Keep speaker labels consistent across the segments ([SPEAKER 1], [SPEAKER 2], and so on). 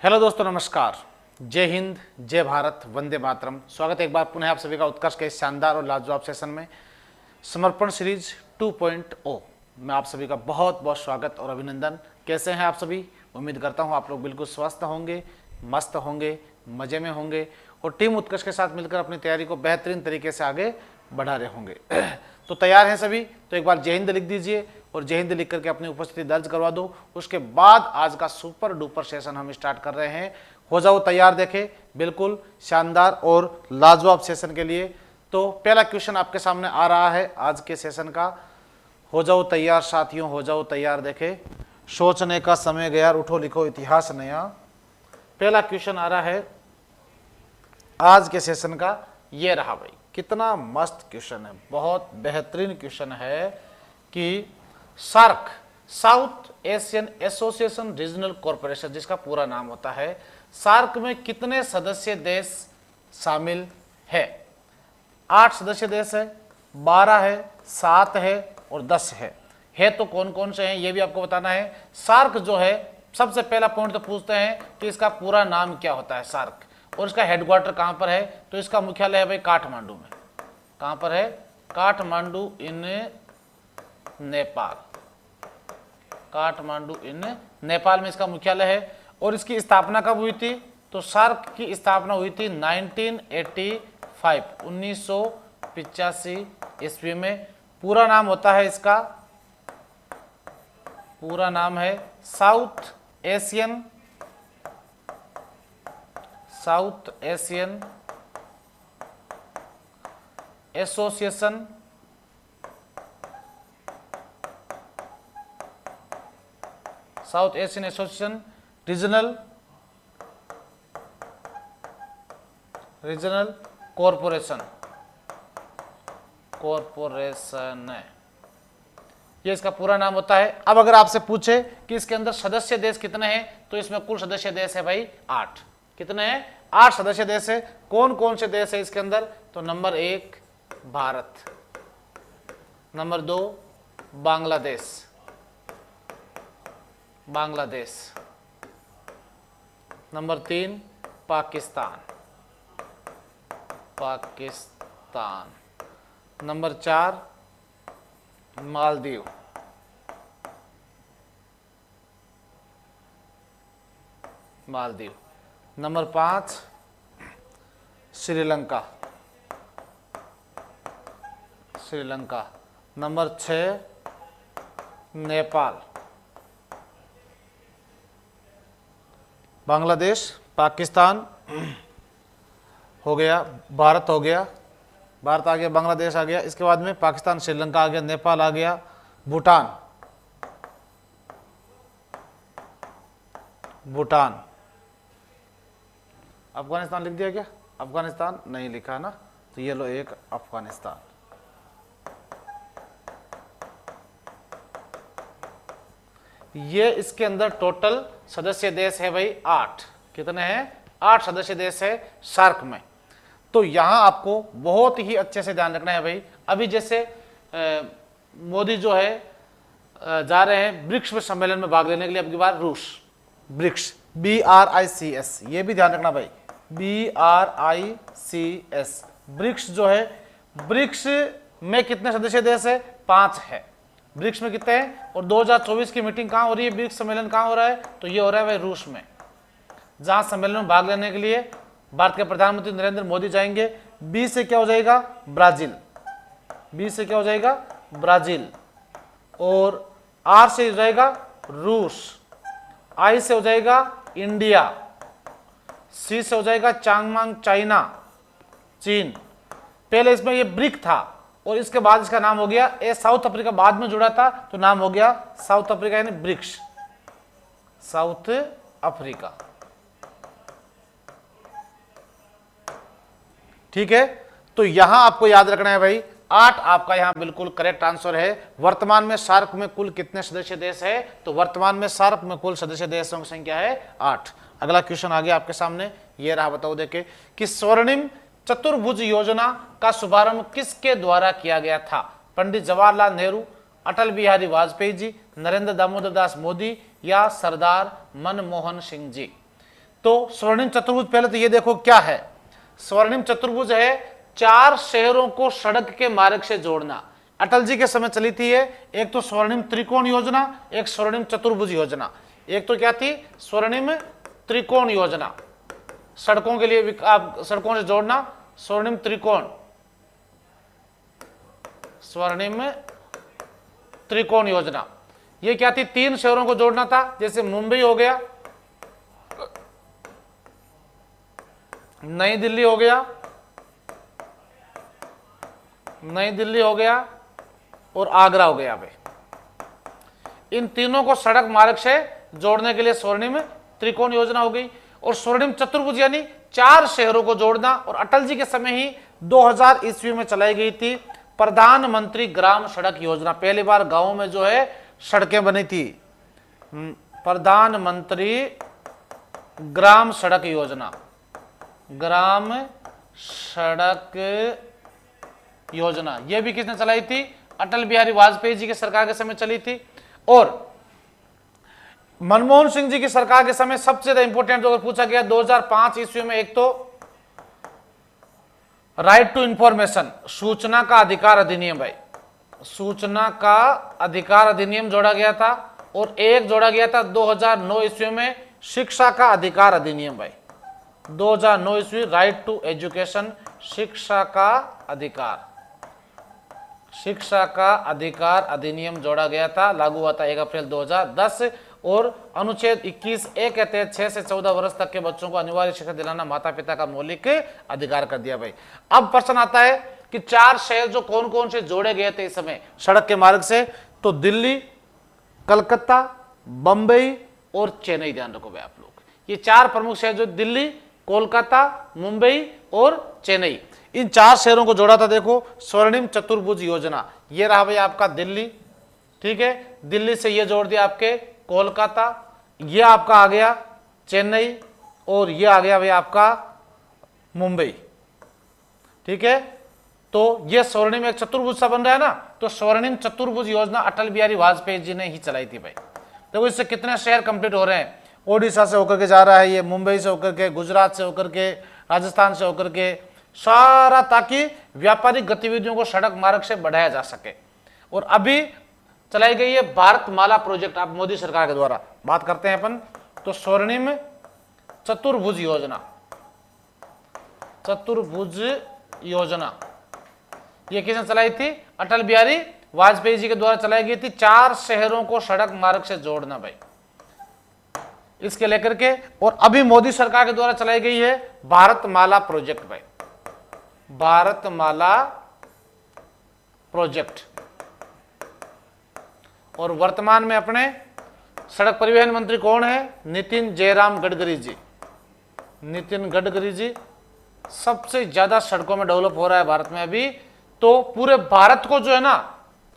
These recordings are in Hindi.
[SPEAKER 1] हेलो दोस्तों, नमस्कार। जय हिंद, जय भारत, वंदे मातरम। स्वागत है एक बार पुनः आप सभी का उत्कर्ष के इस शानदार और लाजवाब सेशन में, समर्पण सीरीज 2.0 में आप सभी का बहुत बहुत स्वागत और अभिनंदन। कैसे हैं आप सभी? उम्मीद करता हूं आप लोग बिल्कुल स्वस्थ होंगे, मस्त होंगे, मजे में होंगे और टीम उत्कर्ष के साथ मिलकर अपनी तैयारी को बेहतरीन तरीके से आगे बढ़ा रहे होंगे। तो तैयार हैं सभी? तो एक बार जय हिंद लिख दीजिए और जय हिंद लिख करके अपनी उपस्थिति दर्ज करवा दो। उसके बाद आज का सुपर डुपर सेशन हम स्टार्ट कर रहे हैं। हो जाओ तैयार, देखें बिल्कुल शानदार और लाजवाब सेशन के लिए। तो पहला क्वेश्चन आपके सामने आ रहा है आज के सेशन का। हो जाओ तैयार साथियों, हो जाओ तैयार। देखें, सोचने का समय गया, उठो लिखो इतिहास नया। पहला क्वेश्चन आ रहा है आज के सेशन का, ये रहा भाई। कितना मस्त क्वेश्चन है, बहुत बेहतरीन क्वेश्चन है कि SAARC, South Asian Association Regional Corporation, जिसका पूरा नाम होता है, सार्क में कितने सदस्य देश शामिल है? 8 सदस्य देश है, 12 है, 7 है और 10 है तो कौन कौन से हैं ये भी आपको बताना है। सार्क जो है, सबसे पहला पॉइंट तो पूछते हैं कि इसका पूरा नाम क्या होता है सार्क, और इसका हेडक्वार्टर कहां पर है? तो इसका मुख्यालय है भाई काठमांडू में। कहां पर है? काठमांडू इन नेपाल। काठमांडू इन नेपाल में इसका मुख्यालय है। और इसकी स्थापना कब हुई थी? तो सार्क की स्थापना हुई थी 1985, 1985 ईस्वी में। पूरा नाम होता है इसका, पूरा नाम है south Asian Association Regional corporation है, ये इसका पूरा नाम होता है। अब अगर आपसे पूछे कि इसके अंदर सदस्य देश कितने हैं, तो इसमें कुल सदस्य देश है भाई 8। कितने हैं? 8 सदस्य देश है। कौन कौन से देश है इसके अंदर? तो number 1 Bharat, number 2 Bangladesh, number 3 Pakistan, number 4 Maldives, number 5 Sri Lanka, number 6 Nepal. Bangladesh, Pakistan हो गया, भारत हो गया, भारत आ गया, बांग्लादेश आ गया, इसके बाद में पाकिस्तान, श्रीलंका आ गया, नेपाल आ गया, भूटान, अफगानिस्तान लिख दिया क्या? अफगानिस्तान नहीं लिखा ना, तो ये लो एक अफगानिस्तान। ये इसके अंदर टोटल सदस्य देश है भाई 8। कितने हैं? 8 सदस्य देश है सार्क में। तो यहां आपको बहुत ही अच्छे से ध्यान रखना है भाई। अभी जैसे मोदी जो है जा रहे हैं ब्रिक्स में सम्मेलन में भाग लेने के लिए, अब की बार रूस, ब्रिक्स, BRICS, ये भी ध्यान रखना भाई, BRICS। ब्रिक्स जो है, ब्रिक्स में कितने सदस्य देश है? 5 है। ब्रिक्स में कितने हैं? और 2024 की मीटिंग कहां हो रही है? ब्रिक्स सम्मेलन कहां हो रहा है? तो ये हो रहा है भाई रूस में, जहां सम्मेलन में भाग लेने के लिए भारत के प्रधानमंत्री नरेंद्र मोदी जाएंगे। बी से क्या हो जाएगा? Brazil, Brazil. और आर से हो जाएगा रूस, आई से हो जाएगा इंडिया, सी से हो जाएगा चांगमांग चाइना, चीन। पहले इसमें ये ब्रिक था और इसके बाद इसका नाम हो गया, ये साउथ अफ्रीका बाद में जुड़ा था तो नाम हो गया साउथ अफ्रीका, यानी ब्रिक्स, साउथ अफ्रीका। ठीक है, तो यहां आपको याद रखना है भाई 8 आपका यहां बिल्कुल करेक्ट आंसर है। वर्तमान में सार्क में कुल कितने सदस्य देश है? तो वर्तमान में सार्क में कुल सदस्य देशों की संख्या है 8। अगला क्वेश्चन आ गया आपके सामने, ये रहा, बताओ देखे कि स्वर्णिम चतुर्भुज योजना का शुभारंभ किसके द्वारा किया गया था? पंडित जवाहरलाल नेहरू, अटल बिहारी वाजपेयी जी, नरेंद्र दामोदर दास मोदी या सरदार मनमोहन सिंह जी? तो स्वर्णिम चतुर्भुज पहले तो ये देखो क्या है। स्वर्णिम चतुर्भुज है 4 शहरों को सड़क के मार्ग से जोड़ना। अटल जी के समय चली थी ये। एक तो स्वर्णिम त्रिकोण योजना, एक स्वर्णिम चतुर्भुज योजना। एक तो क्या थी? स्वर्णिम त्रिकोण योजना, सड़कों के लिए सड़कों से जोड़ना, स्वर्णिम त्रिकोण, स्वर्णिम त्रिकोण योजना। ये क्या थी? 3 शहरों को जोड़ना था, जैसे मुंबई हो गया, नई दिल्ली हो गया, नई दिल्ली हो गया और आगरा हो गया। भाई इन तीनों को सड़क मार्ग से जोड़ने के लिए स्वर्णिम त्रिकोण योजना हो गई। और स्वर्णिम चतुर्भुज यानी 4 शहरों को जोड़ना। और अटल जी के समय ही 2000 ईस्वी में चलाई गई थी प्रधानमंत्री ग्राम सड़क योजना। पहली बार गांवों में जो है सड़कें बनी थी। प्रधानमंत्री ग्राम सड़क योजना, ग्राम सड़क योजना, यह भी किसने चलाई थी? अटल बिहारी वाजपेयी जी की सरकार के समय चली थी। और मनमोहन सिंह जी की सरकार के समय सबसे ज्यादा इंपॉर्टेंट जो पूछा गया 2005 ईस्वी में, एक तो राइट टू इंफॉर्मेशन, सूचना का अधिकार अधिनियम। भाई सूचना का अधिकार अधिनियम जोड़ा गया था। और एक जोड़ा गया था 2009 ईस्वी में शिक्षा का अधिकार अधिनियम। भाई 2009 ईस्वी राइट टू एजुकेशन, शिक्षा का अधिकार, शिक्षा का अधिकार अधिनियम जोड़ा गया था, लागू हुआ था 1 अप्रैल 2010। और अनुच्छेद 21A के तहत 6 से 14 वर्ष तक के बच्चों को अनिवार्य शिक्षा दिलाना माता पिता का मौलिक अधिकार कर दिया। भाई अब प्रश्न आता है कि 4 शहर जो कौन कौन से जोड़े गए थे इस समय सड़क के मार्ग से, तो दिल्ली, कलकत्ता, बंबई और चेन्नई। ध्यान रखो भाई आप लोग, ये 4 प्रमुख शहर जो दिल्ली, कोलकाता, मुंबई और चेन्नई, इन 4 शहरों को जोड़ा था। देखो स्वर्णिम चतुर्भुज योजना, ये रहा भाई आपका दिल्ली, ठीक है, दिल्ली से ये जोड़ दिया आपके कोलकाता, ये आपका आ गया चेन्नई और ये आ गया भाई आपका मुंबई, ठीक है। तो ये स्वर्णिम एक चतुर्भुज सा बन रहा है ना, तो स्वर्णिम चतुर्भुज योजना अटल बिहारी वाजपेयी जी ने ही चलाई थी। भाई देखो इससे कितने शहर कंप्लीट हो रहे हैं। ओडिशा से होकर के जा रहा है ये, मुंबई से होकर के, गुजरात से होकर के, राजस्थान से होकर के, सारा, ताकि व्यापारिक गतिविधियों को सड़क मार्ग से बढ़ाया जा सके। और अभी चलाई गई है भारतमाला प्रोजेक्ट, आप मोदी सरकार के द्वारा बात करते हैं अपन, तो स्वर्णिम चतुर्भुज योजना, चतुर्भुज योजना ये किसने चलाई थी? अटल बिहारी वाजपेयी जी के द्वारा चलाई गई थी। 4 शहरों को सड़क मार्ग से जोड़ना भाई, इसके लेकर के। और अभी मोदी सरकार के द्वारा चलाई गई है भारतमाला प्रोजेक्ट। भाई भारतमाला प्रोजेक्ट। और वर्तमान में अपने सड़क परिवहन मंत्री कौन है? नितिन जयराम गडकरी जी। नितिन गडकरी जी सबसे ज्यादा सड़कों में डेवलप हो रहा है भारत में अभी। तो पूरे भारत को जो है ना,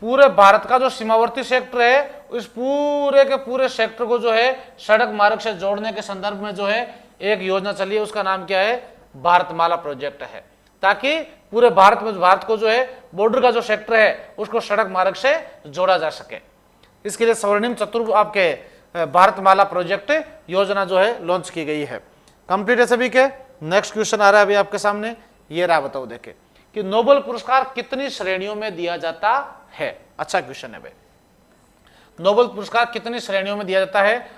[SPEAKER 1] पूरे भारत का जो सीमावर्ती सेक्टर है, उस पूरे के पूरे सेक्टर को जो है सड़क मार्ग से जोड़ने के संदर्भ में जो है एक योजना चली है, उसका नाम क्या है? भारतमाला प्रोजेक्ट है। ताकि पूरे भारत में, भारत को जो है बॉर्डर का जो सेक्टर है उसको सड़क मार्ग से जोड़ा जा सके, इसके लिए स्वर्णिम चतुर्भुज आपके भारतमाला प्रोजेक्ट योजना जो है लॉन्च की गई है। कंप्लीट है सभी के। नेक्स्ट क्वेश्चन आ रहा है अभी आपके सामने, ये रहा, बताओ देखे कि नोबेल पुरस्कार कितनी श्रेणियों में दिया जाता है? अच्छा क्वेश्चन है भाई। नोबेल पुरस्कार कितनी श्रेणियों में दिया जाता है?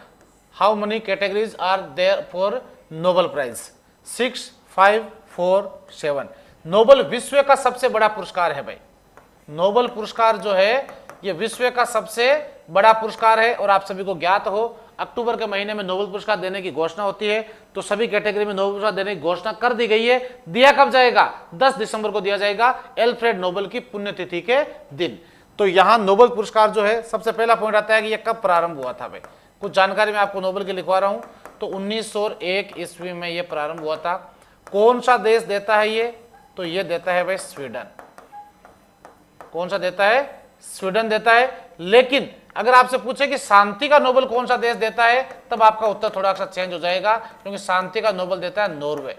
[SPEAKER 1] How many categories are there for Nobel prize? 6, 5, 4, 7। Nobel विश्व का सबसे बड़ा पुरस्कार है भाई। नोबेल पुरस्कार जो है ये विश्व का सबसे बड़ा पुरस्कार है। और आप सभी को ज्ञात हो अक्टूबर के महीने में नोबेल पुरस्कार देने की घोषणा होती है, तो सभी कैटेगरी में नोबेल पुरस्कार देने की घोषणा कर दी गई है। दिया कब जाएगा? 10 दिसंबर को दिया जाएगा, एल्फ्रेड नोबेल की पुण्यतिथि के दिन। तो यहां नोबेल पुरस्कार जो है, सबसे पहला पॉइंट आता है कि यह कब प्रारंभ हुआ था भाई। कुछ जानकारी मैं आपको नोबेल की लिखवा रहा हूं। तो 1901 ईस्वी में यह प्रारंभ हुआ था। कौन सा देश देता है ये? तो ये देता है भाई स्वीडन। कौन सा देता है? स्वीडन देता है। लेकिन अगर आपसे पूछे कि शांति का नोबेल कौन सा देश देता है, तब आपका उत्तर थोड़ा सा चेंज हो जाएगा, क्योंकि शांति का नोबेल देता है नॉर्वे।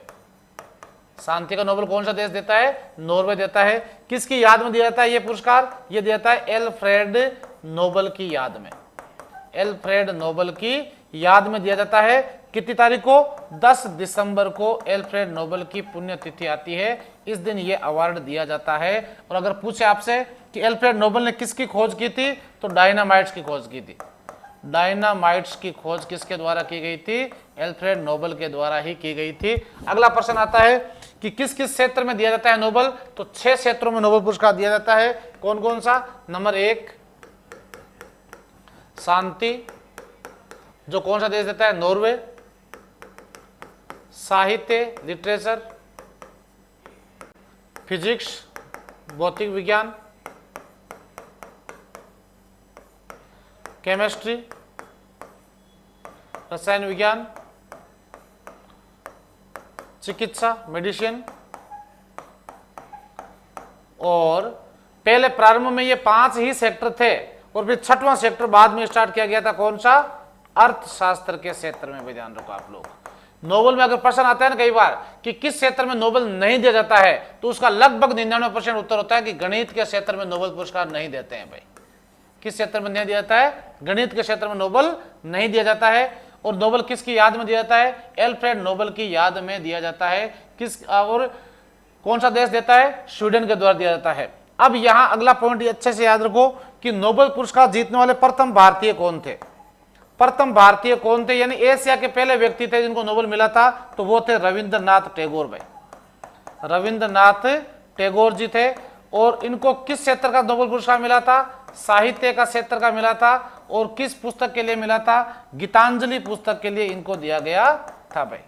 [SPEAKER 1] शांति का नोबेल कौन सा देश देता है? नॉर्वे देता है। किसकी याद में दिया जाता है ये पुरस्कार? ये दिया जाता है एल्फ्रेड नोबेल की याद में। एल्फ्रेड नोबेल की याद में दिया जाता है। कितनी तारीख को? 10 दिसंबर को एल्फ्रेड नोबेल की पुण्यतिथि आती है, इस दिन ये अवार्ड दिया जाता है। और अगर पूछे आपसे कि एल्फ्रेड नोबेल ने किसकी खोज की थी, तो डायनामाइट्स की खोज की थी। डायनामाइट्स की खोज किसके द्वारा की गई थी? एल्फ्रेड नोबेल के द्वारा ही की गई थी। अगला प्रश्न आता है कि किस किस क्षेत्र में दिया जाता है नोबेल? तो 6 क्षेत्रों में नोबेल पुरस्कार दिया जाता है। कौन कौन सा? नंबर 1 शांति, जो कौन सा देश देता है? नॉर्वे। साहित्य लिटरेचर, फिजिक्स भौतिक विज्ञान, केमिस्ट्री रसायन विज्ञान, चिकित्सा मेडिसिन। और पहले प्रारंभ में ये 5 ही सेक्टर थे और फिर 6वां सेक्टर बाद में स्टार्ट किया गया था। कौन सा? अर्थशास्त्र के क्षेत्र में। भी ध्यान रखो आप लोग, नोबेल में अगर प्रश्न आता है ना कई बार कि किस क्षेत्र में नोबेल नहीं दिया जाता है, तो उसका लगभग 99% उत्तर होता है कि गणित के क्षेत्र में नोबेल पुरस्कार नहीं देते हैं। भाई किस क्षेत्र में नहीं दिया जाता है? गणित के क्षेत्र में नोबेल नहीं दिया जाता है। और नोबेल किसकी याद में दिया जाता है? एल्फ्रेड नोबेल की याद में दिया जाता है। किस और कौन सा देश देता है? स्वीडन के द्वारा दिया जाता है। अब यहां अगला पॉइंट अच्छे से याद रखो कि नोबेल पुरस्कार जीतने वाले प्रथम भारतीय कौन थे? प्रथम भारतीय कौन थे, यानी एशिया के पहले व्यक्ति थे जिनको नोबेल मिला था, तो वो थे रविंद्रनाथ टैगोर। भाई रविंद्रनाथ टैगोर जी थे। और इनको किस क्षेत्र का नोबेल पुरस्कार मिला था? साहित्य का क्षेत्र का मिला था। और किस पुस्तक के लिए मिला था? गीतांजलि पुस्तक के लिए इनको दिया गया था। भाई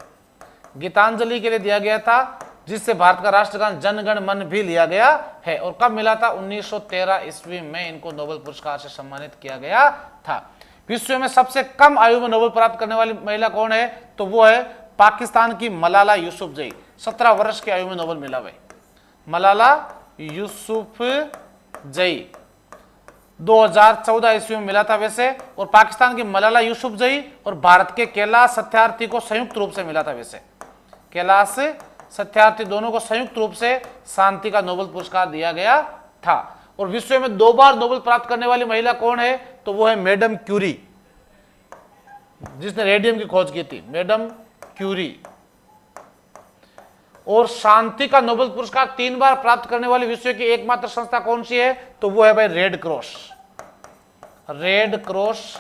[SPEAKER 1] गीतांजलि के लिए दिया गया था, जिससे भारत का राष्ट्रगान जन गण मन भी लिया गया है। और कब मिला था? 1913 ईस्वी में इनको नोबेल पुरस्कार से सम्मानित किया गया था। विश्व में सबसे कम आयु में नोबेल प्राप्त करने वाली महिला कौन है? तो वो है पाकिस्तान की मलाला यूसुफजई। 17 वर्ष की आयु में नोबेल मिला। भाई मलाला यूसुफजई 2014 ईस्वी में मिला था वैसे। और पाकिस्तान की मलाला यूसुफजई और भारत के कैलाश सत्यार्थी को संयुक्त रूप से मिला था। वैसे कैलाश सत्यार्थी दोनों को संयुक्त रूप से शांति का नोबेल पुरस्कार दिया गया था। और विश्व में 2 बार नोबेल प्राप्त करने वाली महिला कौन है? तो वो है मैडम क्यूरी, जिसने रेडियम की खोज की थी, मैडम क्यूरी। और शांति का नोबेल पुरस्कार 3 बार प्राप्त करने वाली विश्व की एकमात्र संस्था कौन सी है? तो वो है भाई रेड क्रॉस। रेड क्रॉस,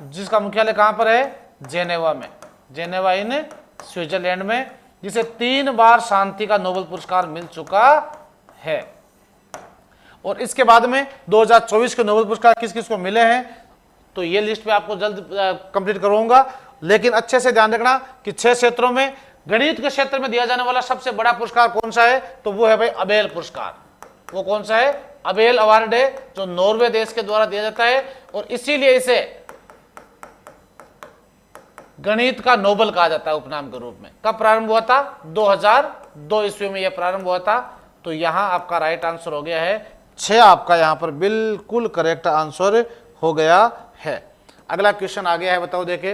[SPEAKER 1] जिसका मुख्यालय कहां पर है? जेनेवा में, जेनेवा इन स्विट्जरलैंड में, जिसे 3 बार शांति का नोबेल पुरस्कार मिल चुका है। और इसके बाद में 2024 के नोबेल पुरस्कार किस किस को मिले हैं, तो ये लिस्ट में आपको जल्द कंप्लीट करूंगा। लेकिन अच्छे से ध्यान रखना कि 6 क्षेत्रों में गणित के क्षेत्र में दिया जाने वाला सबसे बड़ा पुरस्कार कौन सा है? तो वो है भाई अबेल पुरस्कार। वो कौन सा है? अबेल अवार्ड है, जो नॉर्वे देश के द्वारा दिया जाता है। और इसीलिए इसे गणित का नोबेल कहा जाता है उपनाम के रूप में। कब प्रारंभ हुआ था? 2002 ईस्वी में यह प्रारंभ हुआ था। तो यहां आपका राइट आंसर हो गया है 6। आपका यहां पर बिल्कुल करेक्ट आंसर हो गया है। अगला क्वेश्चन आ गया है, बताओ देखे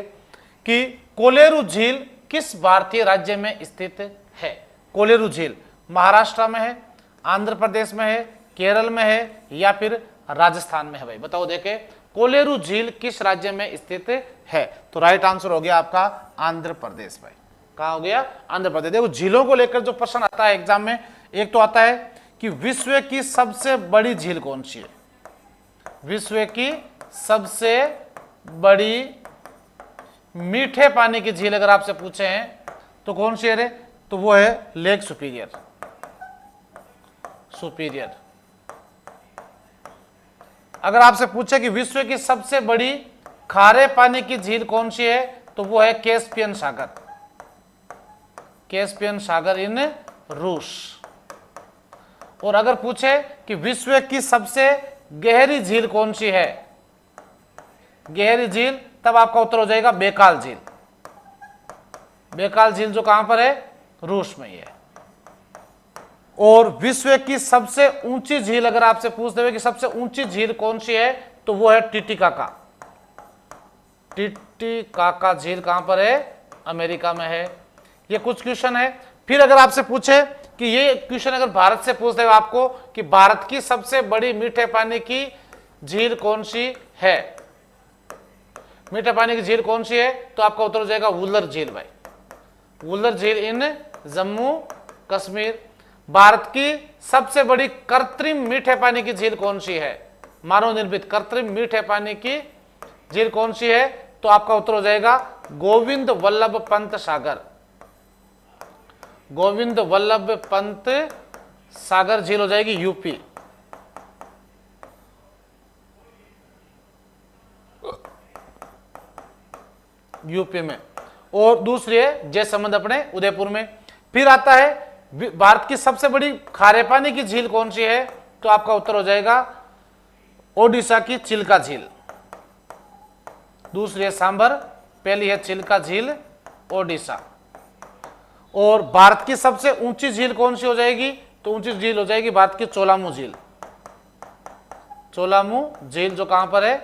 [SPEAKER 1] कि कोलेरू झील किस भारतीय राज्य में स्थित है? कोलेरू झील महाराष्ट्र में है, आंध्र प्रदेश में है, केरल में है या फिर राजस्थान में है? भाई बताओ देखे कोलेरू झील किस राज्य में स्थित है? तो राइट आंसर हो गया आपका आंध्र प्रदेश। भाई कहां हो गया? आंध्र प्रदेश। देखो झीलों को लेकर जो प्रश्न आता है एग्जाम में, एक तो आता है कि विश्व की सबसे बड़ी झील कौन सी है? विश्व की सबसे बड़ी मीठे पानी की झील अगर आपसे पूछे हैं तो कौन सी है रे? तो वो है लेक सुपीरियर। सुपीरियर। अगर आपसे पूछे कि विश्व की सबसे बड़ी खारे पानी की झील कौन सी है, तो वो है कैस्पियन सागर। कैस्पियन सागर इन रूस। और अगर पूछे कि विश्व की सबसे गहरी झील कौन सी है, गहरी झील, तब आपका उत्तर हो जाएगा बेकाल झील। बेकाल झील जो कहां पर है? रूस में ही है। और विश्व की सबसे ऊंची झील अगर आपसे पूछ देवे कि सबसे ऊंची झील कौन सी है, तो वो है टिटिकाका। टिटिकाका झील कहां पर है? अमेरिका में है। ये कुछ क्वेश्चन है। फिर अगर आपसे पूछे कि ये क्वेश्चन अगर भारत से पूछ देगा आपको कि भारत की सबसे बड़ी मीठे पानी की झील कौन सी है, मीठे पानी की झील कौन सी है? तो आपका उत्तर हो जाएगा वुलर झील भाई, वुलर झील इन जम्मू कश्मीर। भारत की सबसे बड़ी कृत्रिम मीठे पानी की झील कौन सी है? मानव निर्मित कृत्रिम मीठे पानी की झील कौन सी है? तो आपका उत्तर हो जाएगा गोविंद वल्लभ पंत सागर, गोविंद वल्लभ पंत सागर झील हो जाएगी यूपी। यूपी में। और दूसरी है जयसमंद अपने उदयपुर में। फिर आता है भारत की सबसे बड़ी खारे पानी की झील कौन सी है? तो आपका उत्तर हो जाएगा ओडिशा की चिल्का झील। दूसरी है सांबर, पहली है चिल्का झील ओडिशा। और भारत की सबसे ऊंची झील कौन सी हो जाएगी? तो ऊंची झील हो जाएगी भारत की चोलामू झील, चोलामू झील जो कहां पर है?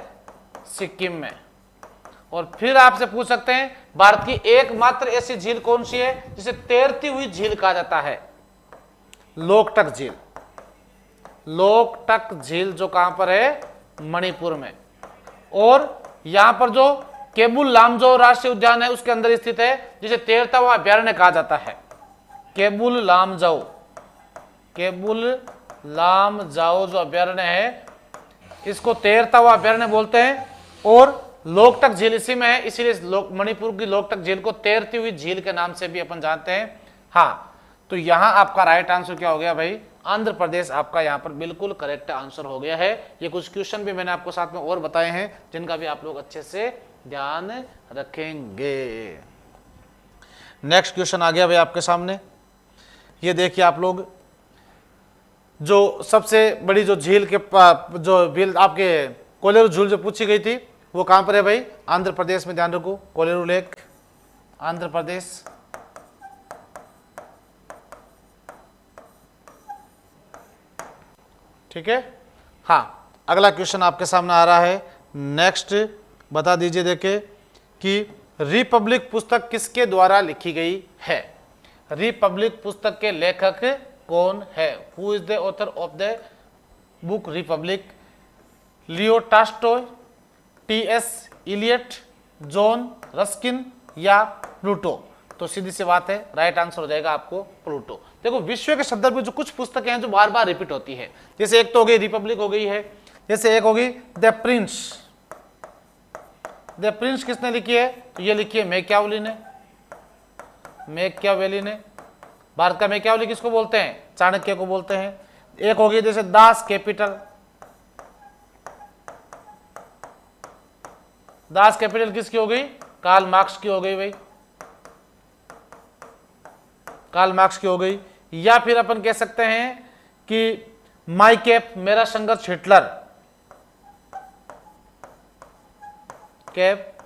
[SPEAKER 1] सिक्किम में। और फिर आपसे पूछ सकते हैं भारत की एकमात्र ऐसी झील कौन सी है जिसे तैरती हुई झील कहा जाता है? लोकटक झील, लोकटक झील जो कहां पर है? मणिपुर में। और यहां पर जो केबुल लामजो राष्ट्रीय उद्यान है उसके अंदर स्थित है, जिसे तैरता हुआ अभ्यारण्य कहा जाता है। केबुल लामजाओ, केबुल लामजाओ जो अभ्यारण्य है इसको तैरता हुआ अभ्यारण्य बोलते हैं। और लोकटक झील इसी में है, इसीलिए मणिपुर की लोकटक झील को तैरती हुई झील के नाम से भी अपन जानते हैं। हाँ, तो यहां आपका राइट आंसर क्या हो गया भाई? आंध्र प्रदेश आपका यहां पर बिल्कुल करेक्ट आंसर हो गया है। ये कुछ क्वेश्चन भी मैंने आपको साथ में और बताए हैं जिनका भी आप लोग अच्छे से ध्यान रखेंगे। नेक्स्ट क्वेश्चन आ गया भाई आपके सामने। ये देखिए आप लोग, जो सबसे बड़ी जो झील के जो झील आपके कोलेरू झील जो पूछी गई थी वो कहां पर है भाई? आंध्र प्रदेश में। ध्यान रखो, कोलेरू लेक आंध्र प्रदेश। ठीक है। हाँ, अगला क्वेश्चन आपके सामने आ रहा है। नेक्स्ट बता दीजिए देखे कि रिपब्लिक पुस्तक किसके द्वारा लिखी गई है? रिपब्लिक पुस्तक के लेखक कौन है? Who is the author of the book Republic? Leo Tolstoy, T S. Eliot, John Ruskin या प्लूटो? तो सीधी सी बात है, राइट आंसर हो जाएगा आपको प्लूटो। देखो, विश्व के संदर्भ में जो कुछ पुस्तकें हैं जो बार बार रिपीट होती है, जैसे एक तो हो गई रिपब्लिक हो गई है, जैसे एक होगी द प्रिंस। द प्रिंस किसने लिखी है? तो ये लिखी है मैकियावेली ने, मैकियावेली ने। भारत का मैकियावेली किसको बोलते हैं? चाणक्य को बोलते हैं। एक होगी जैसे दास कैपिटल, दास कैपिटल किसकी हो गई? कार्ल मार्क्स की हो गई भाई, कार्ल मार्क्स की हो गई। या फिर अपन कह सकते हैं कि माई कैप, मेरा संघर्ष हिटलर, कैप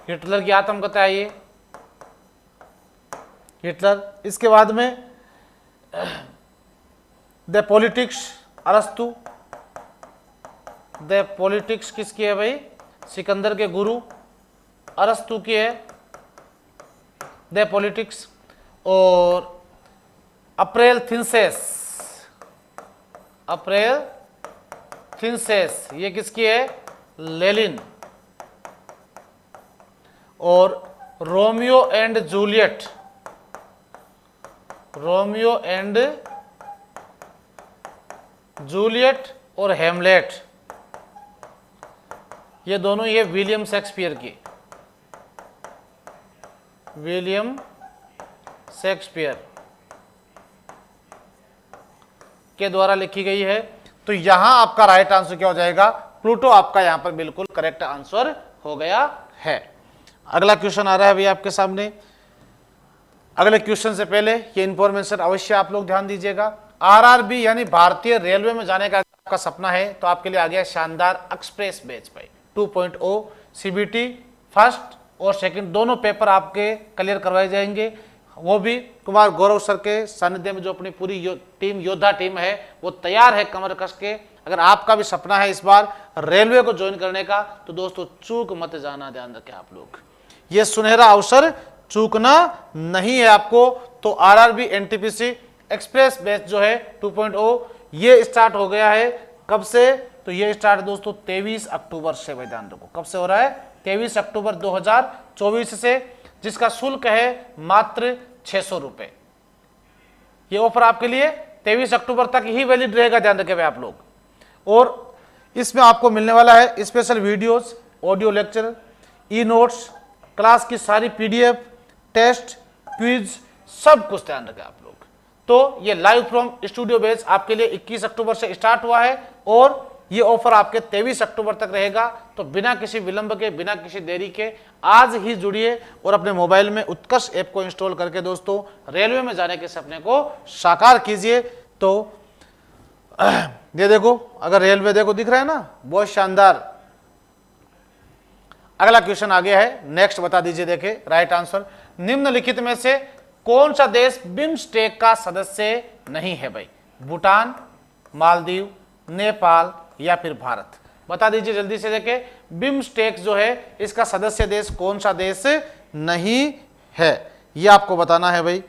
[SPEAKER 1] हिटलर की आत्मकथा है ये, हिटलर। इसके बाद में द पॉलिटिक्स अरस्तु, द पॉलिटिक्स किसकी है भाई? सिकंदर के गुरु अरस्तु की है द पॉलिटिक्स। और अप्रैल थिंसेस, अप्रैल थिंसेस ये किसकी है? लेनिन। और Romeo and Juliet, Romeo and Juliet और हेमलेट, ये दोनों ये विलियम शेक्सपियर की, विलियम शेक्सपियर के द्वारा लिखी गई है। तो यहां आपका राइट आंसर क्या हो जाएगा? प्लूटो आपका यहां पर बिल्कुल करेक्ट आंसर हो गया है। अगला क्वेश्चन आ रहा है भैया आपके सामने। अगले क्वेश्चन से पहले ये इंफॉर्मेशन अवश्य आप लोग ध्यान दीजिएगा। आरआरबी यानी भारतीय रेलवे में जाने का आपका सपना है तो आपके लिए आ गया शानदार एक्सप्रेस बैच भाई 2.0। सीबीटी फर्स्ट और सेकंड दोनों पेपर आपके क्लियर करवाए जाएंगे, वो भी कुमार गौरव सर के सानिध्य में। जो अपनी पूरी टीम, योद्धा टीम है, वो तैयार है कमर कस के। अगर आपका भी सपना है इस बार रेलवे को ज्वाइन करने का तो दोस्तों चूक मत जाना, ध्यान रखें आप लोग, ये सुनहरा अवसर चूकना नहीं है आपको। तो आरआरबी एनटीपीसी एक्सप्रेस बैच जो है 2.0 ये स्टार्ट हो गया है। कब से? तो ये स्टार्ट दोस्तों 23 अक्टूबर से भाई ध्यान रखो, कब से हो रहा है? 23 अक्टूबर 2024 से, जिसका शुल्क है मात्र 600 रुपये। ये ऑफर आपके लिए 23 अक्टूबर तक ही वैलिड रहेगा, ध्यान रखें आप लोग। और इसमें आपको मिलने वाला है special videos, audio lecture, e notes, class की सारी पीडीएफ, टेस्ट, क्विज, सब कुछ ध्यान रखें आप लोग। तो ये लाइव फ्रॉम स्टूडियो बेस आपके लिए 21 अक्टूबर से स्टार्ट हुआ है और ये ऑफर आपके 23 अक्टूबर तक रहेगा। तो बिना किसी विलंब के, बिना किसी देरी के आज ही जुड़िए और अपने मोबाइल में उत्कर्ष ऐप को इंस्टॉल करके दोस्तों रेलवे में जाने के सपने को साकार कीजिए। तो ये देखो, अगर रेलवे देखो दिख रहा है ना, बहुत शानदार। अगला क्वेश्चन आ गया है, नेक्स्ट बता दीजिए। देखे राइट आंसर, निम्नलिखित में से कौन सा देश बिम्स्टेक का सदस्य नहीं है भाई? भूटान, मालदीव, नेपाल या फिर भारत? बता दीजिए जल्दी से। देखे बिम्स्टेक जो है इसका सदस्य देश कौन सा देश नहीं है, यह आपको बताना है भाई।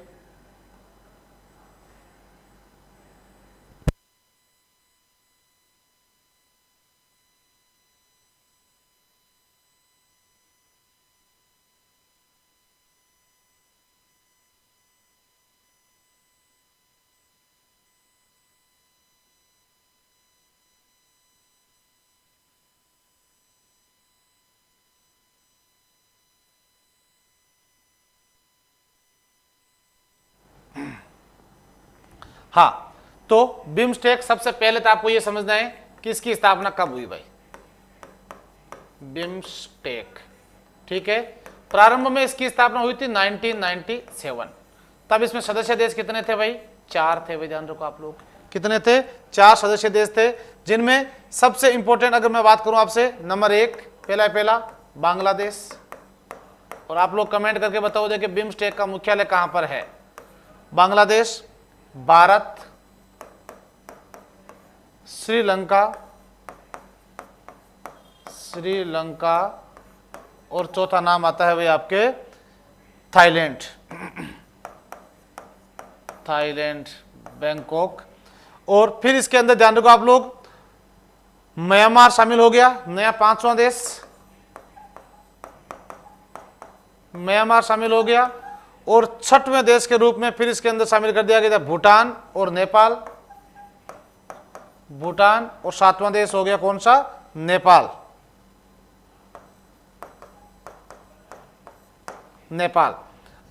[SPEAKER 1] हाँ, तो बिम्स्टेक सबसे पहले तो आपको यह समझना है कि इसकी स्थापना कब हुई भाई? बिम्स्टेक, ठीक है। प्रारंभ में इसकी स्थापना हुई थी 1997। तब इसमें सदस्य देश कितने थे भाई? 4 थे भाई, ध्यान रखो आप लोग। कितने थे? 4 सदस्य देश थे, जिनमें सबसे इंपॉर्टेंट अगर मैं बात करूं आपसे, नंबर 1 पहला बांग्लादेश। और आप लोग कमेंट करके बताओ देखिए बिम्स्टेक का मुख्यालय कहां पर है? बांग्लादेश, भारत, श्रीलंका और चौथा नाम आता है भाई आपके थाईलैंड, बैंकॉक। और फिर इसके अंदर ध्यान रखो आप लोग, म्यांमार शामिल हो गया, नया 5वां देश म्यांमार शामिल हो गया। और 6वें देश के रूप में फिर इसके अंदर शामिल कर दिया गया था भूटान और नेपाल। भूटान और 7वां देश हो गया कौन सा? नेपाल।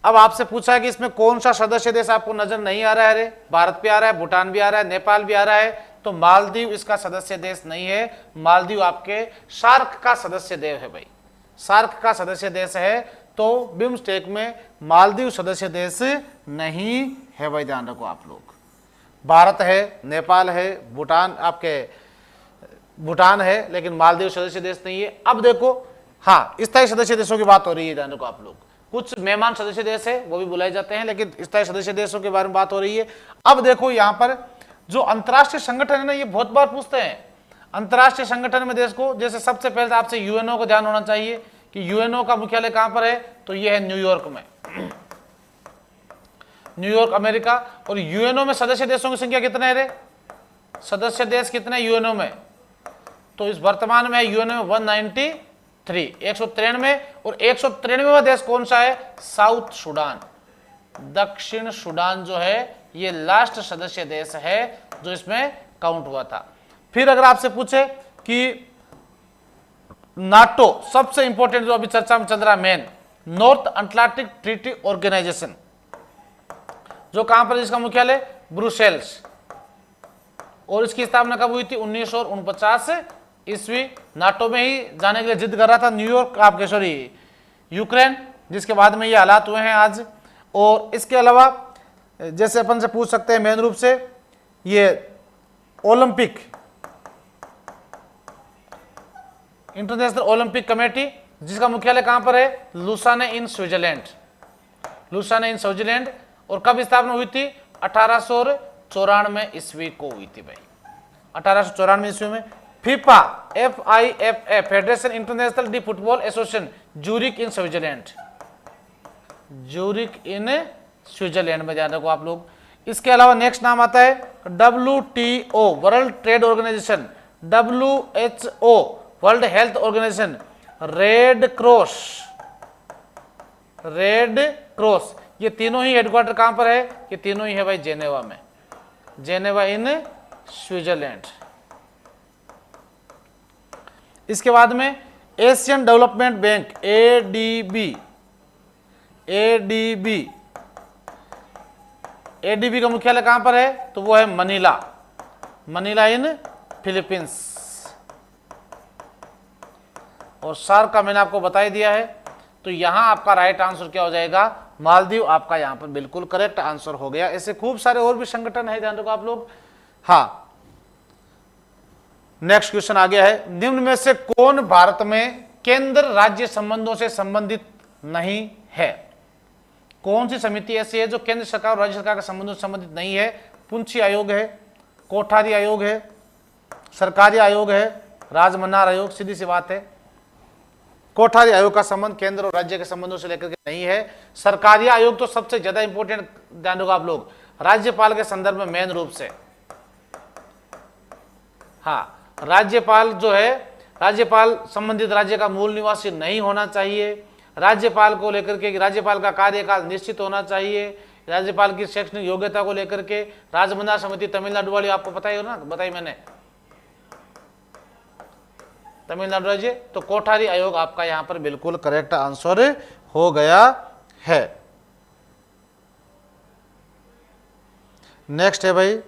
[SPEAKER 1] अब आपसे पूछा है कि इसमें कौन सा सदस्य देश आपको नजर नहीं आ रहा है? अरे भारत भी आ रहा है, भूटान भी आ रहा है, नेपाल भी आ रहा है। तो मालदीव इसका सदस्य देश नहीं है। मालदीव आपके सार्क का सदस्य देश है भाई, सार्क का सदस्य देश है। तो बिम्स्टेक में मालदीव सदस्य देश नहीं है भाई, ध्यान रखो आप लोग। भारत है, नेपाल है, भूटान है, लेकिन मालदीव सदस्य देश नहीं है। अब देखो, हाँ, स्थायी सदस्य देशों की बात हो रही है, ध्यान रखो आप लोग। कुछ मेहमान सदस्य देश है वो भी बुलाए जाते हैं, लेकिन स्थायी सदस्य देशों के बारे में बात हो रही है। अब देखो यहाँ पर जो अंतर्राष्ट्रीय संगठन है ना, ये बहुत बार पूछते हैं अंतर्राष्ट्रीय संगठन में देश को। जैसे सबसे पहले आपसे यूएनओ को ध्यान होना चाहिए कि यूएनओ का मुख्यालय कहां पर है? तो यह है न्यूयॉर्क में, न्यूयॉर्क, अमेरिका। और यूएनओ में सदस्य देशों की संख्या कितने है रे? सदस्य देश कितने यूएनओ में? तो इस वर्तमान में यूएनओ में 193, 193। और 193वां देश कौन सा है? साउथ सुडान, दक्षिण सुडान जो है ये लास्ट सदस्य देश है जो इसमें काउंट हुआ था। फिर अगर आपसे पूछे कि नाटो, सबसे इंपॉर्टेंट जो अभी चर्चा में चल रहा है main, North Atlantic Treaty Organization, जो कहां पर, जिसका मुख्यालय ब्रुसेल्स। और इसकी स्थापना कब हुई थी? 1949 ईस्वी। नाटो में ही जाने के लिए जिद कर रहा था न्यूयॉर्क, यूक्रेन, जिसके बाद में ये हालात हुए हैं आज। और इसके अलावा जैसे अपन से पूछ सकते हैं मेन रूप से, ये ओलंपिक, इंटरनेशनल ओलंपिक कमेटी, जिसका मुख्यालय कहां पर है? लुसाने इन स्विट्जरलैंड, और कब स्थापना हुई थी? 1894 ईस्वी को हुई थी भाई, 1894 ईस्वी में। FIFA, FIFA, federation international D football association, Zurich in Switzerland में, ध्यान रखो आप लोग। इसके अलावा नेक्स्ट नाम आता है WTO, World Trade Organization, WHO, World Health Organization, Red Cross, Red Cross, ये तीनों ही हेडक्वार्टर कहां पर है? ये तीनों ही है भाई जेनेवा में, जेनेवा इन स्विट्जरलैंड। इसके बाद में Asian development bank ADB, ADB, ADB का मुख्यालय कहां पर है? तो वो है मनीला, मनीला इन फिलीपींस। और सार्क का मैंने आपको बता ही दिया है, तो यहां आपका राइट आंसर क्या हो जाएगा? मालदीव आपका यहां पर बिल्कुल करेक्ट आंसर हो गया। ऐसे खूब सारे और भी संगठन है, ध्यान रखो आप लोग। हाँ, नेक्स्ट क्वेश्चन आ गया है, निम्न में से कौन भारत में केंद्र राज्य संबंधों से संबंधित नहीं है? कौन सी समिति ऐसी है जो केंद्र सरकार और राज्य सरकार के संबंधों से संबंधित नहीं है? पुंछी आयोग है, कोठारी आयोग है, सरकारी आयोग है, राजमन्नार आयोग। सीधी सी बात है, कोठारी आयोग का संबंध केंद्र और राज्य के संबंधों से लेकर के नहीं है। सरकारी आयोग तो सबसे ज्यादा इंपॉर्टेंट, ध्यान रखो आप लोग, राज्यपाल के संदर्भ में मेन रूप से। हाँ, राज्यपाल जो है, राज्यपाल संबंधित राज्य का मूल निवासी नहीं होना चाहिए। राज्यपाल को लेकर के राज्यपाल का कार्यकाल निश्चित होना चाहिए। राज्यपाल की शैक्षणिक योग्यता को लेकर के राजमन्नार समिति तमिलनाडु वाली आपको पता ही हो ना, बताई मैंने, तमिलनाडु राज्य। तो कोठारी आयोग आपका यहां पर बिल्कुल करेक्ट आंसर हो गया है। नेक्स्ट है भाई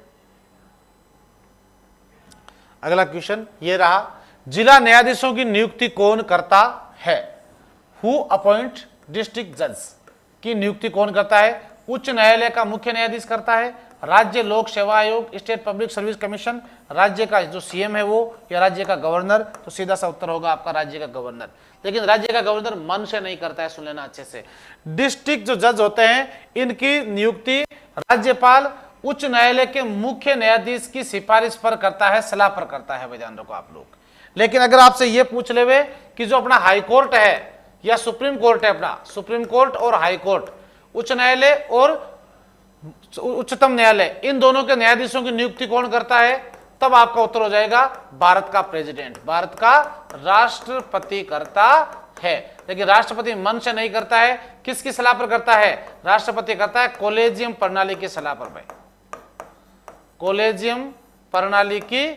[SPEAKER 1] अगला क्वेश्चन, ये रहा, जिला न्यायाधीशों की नियुक्ति कौन करता है? हु अपॉइंट डिस्ट्रिक्ट जज की नियुक्ति कौन करता है? उच्च न्यायालय का मुख्य न्यायाधीश करता है, राज्य लोक सेवा आयोग, स्टेट पब्लिक सर्विस कमीशन, राज्य का जो सीएम है वो, या राज्य का गवर्नर? तो सीधा सा उत्तर होगा आपका राज्य का गवर्नर। लेकिन राज्य का गवर्नर मन से नहीं करता है, सुन लेना अच्छे से। डिस्ट्रिक्ट जो जज होते हैं इनकी नियुक्ति राज्यपाल उच्च न्यायालय के मुख्य न्यायाधीश की सिफारिश पर करता है, सलाह पर करता है, ध्यान रखो आप लोग। लेकिन अगर आपसे ये पूछ लेवे कि जो अपना हाई कोर्ट है या सुप्रीम कोर्ट है, अपना सुप्रीम कोर्ट और हाई कोर्ट, उच्च न्यायालय और उच्चतम न्यायालय, इन दोनों के न्यायाधीशों की नियुक्ति कौन करता है? तब आपका उत्तर हो जाएगा भारत का प्रेसिडेंट, भारत का राष्ट्रपति करता है। लेकिन राष्ट्रपति मन से नहीं करता है, किसकी सलाह पर करता है? राष्ट्रपति करता है कॉलेजियम प्रणाली की सलाह पर भाई, कॉलेजियम प्रणाली की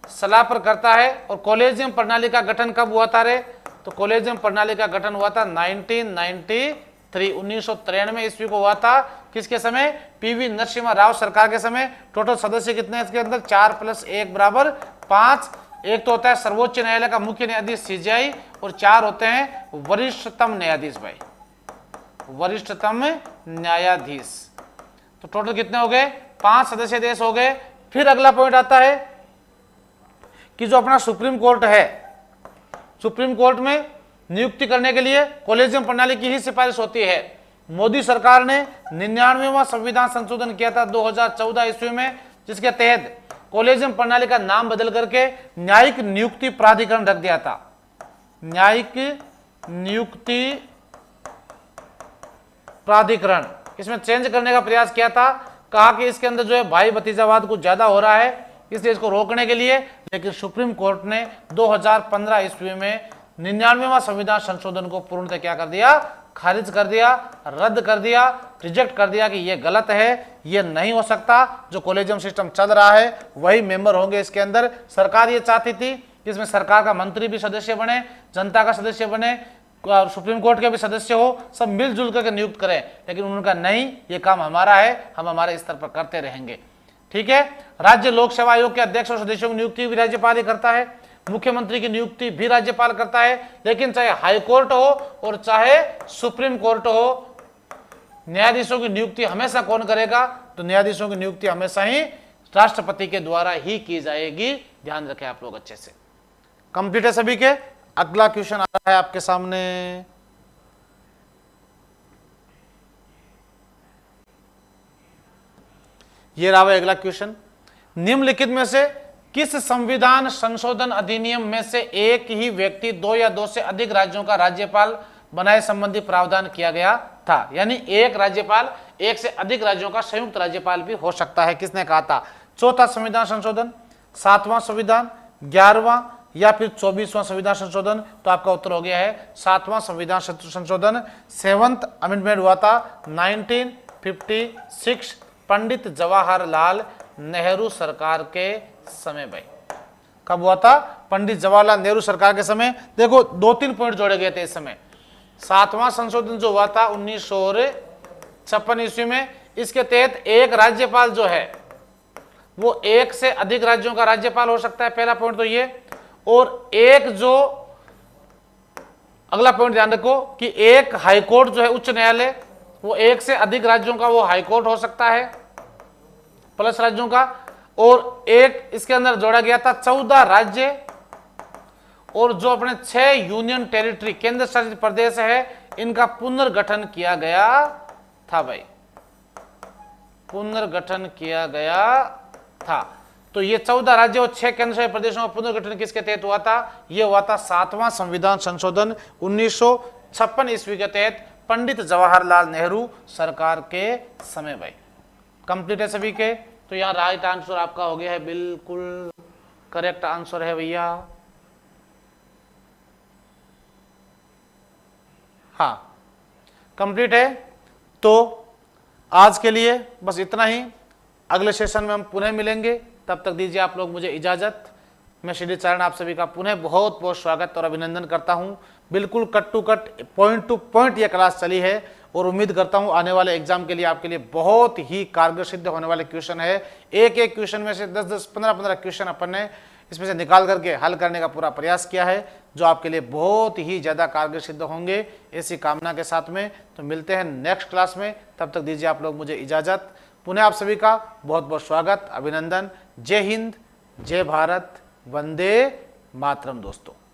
[SPEAKER 1] सलाह पर करता है। और कॉलेजियम प्रणाली का गठन कब हुआ था रे? तो कॉलेजियम प्रणाली का गठन हुआ था 1993, 1993 ईस्वी को हुआ था। किसके समय? पीवी नरसिम्हा राव सरकार के समय। टोटल सदस्य कितने हैं इसके अंदर? 4+1 बराबर 5। एक तो होता है सर्वोच्च न्यायालय का मुख्य न्यायाधीश सीजेआई, और 4 होते हैं वरिष्ठतम न्यायाधीश भाई, वरिष्ठतम न्यायाधीश। तो टोटल कितने हो गए? 5 सदस्य देश हो गए। फिर अगला पॉइंट आता है कि जो अपना सुप्रीम कोर्ट है, सुप्रीम कोर्ट में नियुक्ति करने के लिए कॉलेजियम प्रणाली की ही सिफारिश होती है। मोदी सरकार ने 99वां संविधान संशोधन किया था 2014 ईस्वी में, जिसके तहत कॉलेजियम प्रणाली का नाम बदल करके न्यायिक नियुक्ति प्राधिकरण रख दिया था। न्यायिक नियुक्ति प्राधिकरण, इसमें चेंज करने का प्रयास किया था। कहा कि इसके अंदर जो है भाई भतीजावाद कुछ ज्यादा हो रहा है, इसलिए इसको रोकने के लिए। लेकिन सुप्रीम कोर्ट ने 2015 ईस्वी में 99वां संविधान संशोधन को पूर्णतः क्या कर दिया? खारिज कर दिया, रद्द कर दिया, रिजेक्ट कर दिया कि ये गलत है, ये नहीं हो सकता। जो कॉलेजियम सिस्टम चल रहा है वही मेंबर होंगे इसके अंदर। सरकार ये चाहती थी इसमें सरकार का मंत्री भी सदस्य बने, जनता का सदस्य बने, सुप्रीम कोर्ट के भी सदस्य हो, सब मिलजुल करके नियुक्त करें। लेकिन उन्होंने कहा नहीं, ये काम हमारा है, हम हमारे स्तर पर करते रहेंगे। ठीक है। राज्य लोक सेवा आयोग के अध्यक्ष और सदस्यों की नियुक्ति भी राज्यपाल ही करता है, मुख्यमंत्री की नियुक्ति भी राज्यपाल करता है। लेकिन चाहे हाई कोर्ट हो और चाहे सुप्रीम कोर्ट हो, न्यायाधीशों की नियुक्ति हमेशा कौन करेगा? तो न्यायाधीशों की नियुक्ति हमेशा ही राष्ट्रपति के द्वारा ही की जाएगी। ध्यान रखें आप लोग अच्छे से। कंप्लीट है सभी के। अगला क्वेश्चन आ रहा है आपके सामने, ये रहा है अगला क्वेश्चन। निम्नलिखित में से किस संविधान संशोधन अधिनियम में से एक ही व्यक्ति 2 या 2 से अधिक राज्यों का राज्यपाल बनाए संबंधी प्रावधान किया गया था? यानी एक राज्यपाल 1 से अधिक राज्यों का संयुक्त राज्यपाल भी हो सकता है। किसने कहा था? चौथा संविधान संशोधन, 7वां संविधान, 11वां या फिर 24वां संविधान संशोधन? तो आपका उत्तर हो गया है 7वां संविधान संशोधन। 7th अमेंडमेंट हुआ था 1956 पंडित जवाहरलाल नेहरू सरकार के समय। भाई कब हुआ था? पंडित जवाहरलाल नेहरू सरकार के समय। देखो 2-3 पॉइंट जोड़े गए थे इस समय। 7वां संशोधन जो हुआ था 1956 ईस्वी में, इसके तहत एक राज्यपाल जो है वो एक से अधिक राज्यों का राज्यपाल हो सकता है, पहला पॉइंट तो ये। और एक जो अगला पॉइंट ध्यान रखो कि एक हाईकोर्ट जो है उच्च न्यायालय, वो एक से अधिक राज्यों का वो हाईकोर्ट हो सकता है प्लस राज्यों का। और एक इसके अंदर जोड़ा गया था 14 राज्य और जो अपने 6 यूनियन टेरिटरी केंद्र शासित प्रदेश है, इनका पुनर्गठन किया गया था। भाई पुनर्गठन किया गया था। तो ये 14 राज्य और 6 केंद्र शासित प्रदेशों का पुनर्गठन किसके तहत हुआ था? ये हुआ था 7वां संविधान संशोधन 1956 ईस्वी के तहत पंडित जवाहरलाल नेहरू सरकार के समय। भाई कंप्लीट है सभी के? तो यहां राइट आंसर आपका हो गया है, बिल्कुल करेक्ट आंसर है भैया। हाँ कंप्लीट है। तो आज के लिए बस इतना ही। अगले सेशन में हम पुनः मिलेंगे, तब तक दीजिए आप लोग मुझे इजाजत। मैं श्री चरण आप सभी का पुनः बहुत बहुत स्वागत और अभिनंदन करता हूं। बिल्कुल cut to cut point to point ये क्लास चली है और उम्मीद करता हूं आने वाले एग्जाम के लिए आपके लिए बहुत ही कारगर सिद्ध होने वाले क्वेश्चन है। एक एक क्वेश्चन में से 10-10, 15-15 क्वेश्चन अपन ने इसमें से निकाल करके हल करने का पूरा प्रयास किया है, जो आपके लिए बहुत ही ज़्यादा कारगर सिद्ध होंगे, ऐसी कामना के साथ में। तो मिलते हैं नेक्स्ट क्लास में, तब तक दीजिए आप लोग मुझे इजाज़त। पुनः आप सभी का बहुत बहुत स्वागत, अभिनंदन। जय हिंद, जय भारत, वंदे मातरम दोस्तों।